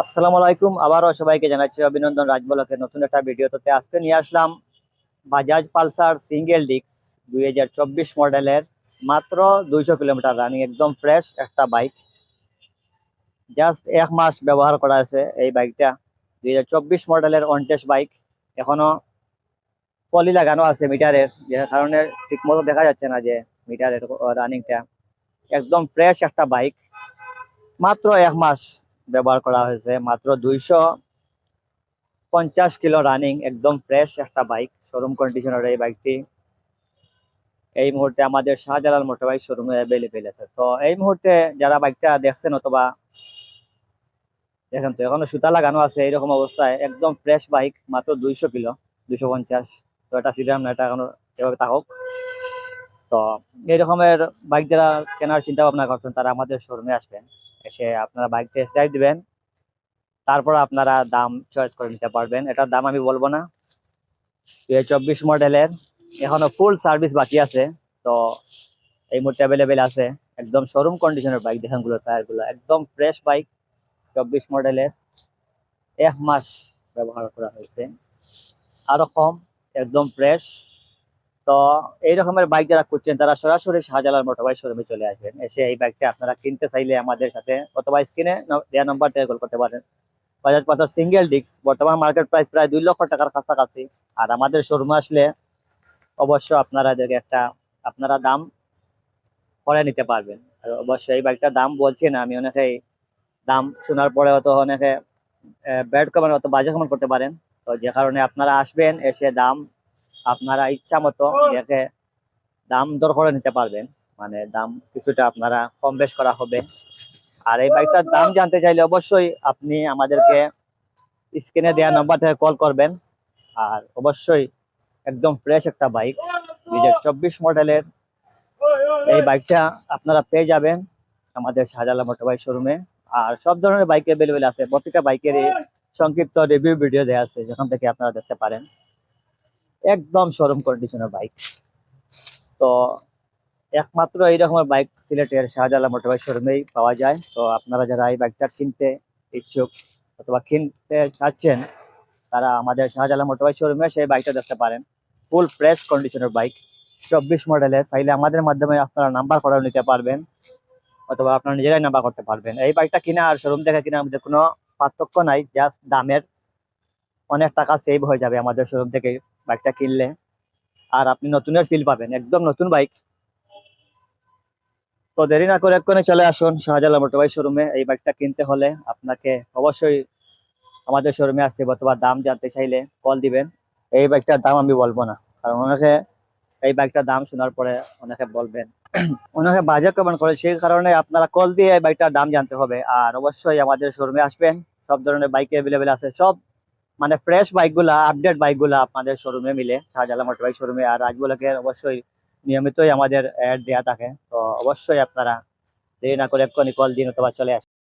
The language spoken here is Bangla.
আসসালামু আলাইকুম। আবারও সবাইকে জানাচ্ছি অভিনন্দন রাজবলকের নতুন একটা ভিডিওতে। আজকে নিয়ে আসলাম বাজাজ পালসার সিঙ্গেল ডিস্ক 2024 মডেলের, মাত্র 200 কিলোমিটার রানিং, একদম ফ্রেশ একটা বাইক। জাস্ট 1 মাস ব্যবহার করা আছে এই বাইকটা। 2024 মডেলের অন টেস্ট বাইক। এখনো পলি লাগানো আছে মিটারের, যে কারণে ঠিক মতো দেখা যাচ্ছে না যে মিটারের রানিংটা। একদম ফ্রেশ একটা বাইক, মাত্র 1 মাস ব্যবহার করা হয়েছে, মাত্র 250 কিলো রানিং, একদম ফ্রেশ একটা বাইক। শোরুম কন্ডিশনের এই বাইকটি এই মুহূর্তে আমাদের শাহজালাল মোটরবাইক শোরুমে অ্যাভেলেবেল আছে। তো এই মুহূর্তে যারা বাইকটা দেখছেন অথবা দেখেন, তো এখনো সুতা লাগানো আছে এইরকম অবস্থায়, একদম ফ্রেশ বাইক, মাত্র 200 কিলো, 250। তো এটা সিদ্ধাম না, এটা এখনো এভাবে থাকুক। তো এই রকমের বাইক যারা কেনার চিন্তা ভাবনা করছেন তারা আমাদের শোরুমে আসবেন, এসে আপনারা বাইক টেস্ট ড্রাইভ দিবেন, তারপর আপনারা দাম চয়েস করে নিতে পারবেন। এটার দাম আমি বলবো না। 2024 মডেলের, এখনো ফুল সার্ভিস বাকি আছে। তো এই মুহূর্তে অ্যাভেলেবেল আছে, একদম শোরুম কন্ডিশনের বাইক। দেখেন গুলো, টায়ার গুলো একদম ফ্রেশ বাইক, 24 মডেলের, 1 মাস ব্যবহার করা হয়েছে, আরো কম, একদম ফ্রেশ। তো এই রকমের বাইক যারা খুঁজছেন তারা সরাসরি শাহজালাল মোটরবাইক শোরুমে চলে আসবেন। এসে এই বাইকটা আপনারা কিনতে চাইলে আমাদের সাথে অথবা স্ক্রিনে দেওয়া নাম্বার থেকে কল করতে পারেন। বাজাজ পালসার সিঙ্গেল ডিস্ক বর্তমান মার্কেট প্রাইস প্রায় 2 লক্ষ টাকার কাছাকাছি। আর আমাদের শোরুমে আসলে অবশ্য আপনারা এদেরকে আপনারা দাম করে নিতে পারবেন। আর অবশ্যই এই বাইকটার দাম বলছি না আমি, অনেকেই দাম শোনার পরে হয়তো অনেকে ব্যাড কমেন্ট অত বাজে কমেন্ট করতে পারেন। তো যে কারণে আপনারা আসবেন, এসে দাম আপনারা ইচ্ছা মতো দেখে দাম দর করে নিতে পারবেন। মানে দাম কিছুটা আপনারা কম বেশ করা হবে। আর এই বাইকটার দাম জানতে চাইলে অবশ্যই আপনি আমাদেরকে স্ক্রিনে দেওয়া নাম্বার থেকে কল করবেন। আর অবশ্যই একদম ফ্রেশ একটা বাইক, 2024 মডেলের এই বাইকটা আপনারা পেয়ে যাবেন আমাদের শাহজালাল মোটরবাইক শোরুমে। আর সব ধরনের বাইক অ্যাভেলেবেল আছে, প্রত্যেকটা বাইকেরই সংক্ষিপ্ত রিভিউ ভিডিও দেওয়া আছে, যেখান থেকে আপনারা দেখতে পারেন। একদম শোরুম কন্ডিশনের বাইক। তো একমাত্র এই রকমের বাইক সিলেটের শাহজালাল মোটরবাইক শোরুমেই পাওয়া যায়। তো আপনারা যারা এই বাইকটা কিনতে ইচ্ছুক অথবা কিনতে চাচ্ছেন, তারা আমাদের শাহজালাল মোটরবাইক শোরুমে সেই বাইকটা দেখতে পারেন। ফুল ফ্রেশ কন্ডিশনের বাইক, 24 মডেলের। চাইলে আমাদের মাধ্যমে আপনারা নাম্বার করে নিতে পারবেন, অথবা আপনারা নিজেরাই নাম্বার করতে পারবেন। এই বাইকটা কিনা আর শোরুম থেকে কেনার মধ্যে কোনো পার্থক্য নাই, জাস্ট দামের অনেক টাকা সেভ হয়ে যাবে আমাদের শোরুম থেকে বাইকটা কিনলে। আর আপনি নতুনের ফিল পাবেন, একদম নতুন বাইক। তো দেরি না করে এক্ষুনি চলে আসুন শাহজালাল মোটরবাইক শোরুমে। এই বাইকটা কিনতে হলে আপনাকে অবশ্যই আমাদের শোরুমে আসতে হবে, অথবা দাম জানতে চাইলে কল দিবেন। এই বাইকটার দাম আমি বলবো না, কারণ অনেকে এই বাইকটার দাম শোনার পরে অনেকে বলবেন, অনেকে বাজে কমেন্ট করে, সেই কারণে আপনারা কল দিয়ে এই বাইকটার দাম জানতে হবে। আর অবশ্যই আমাদের শোরুমে আসবেন, সব ধরনের বাইক অ্যাভেলেবেল আছে। সব মানে ফ্রেশ বাইকগুলা, আপডেট বাইকগুলা আপনাদের শোরুমে মিলে, শাহজালাল মোটরবাইক শোরুমে। আর রাজবুলাকের অবশ্যই নিয়মিতই আমাদের অ্যাড দেওয়া থাকে। তো অবশ্যই আপনারা দেরি না করে এক্ষুনি কল দিন অথবা চলে আসুন।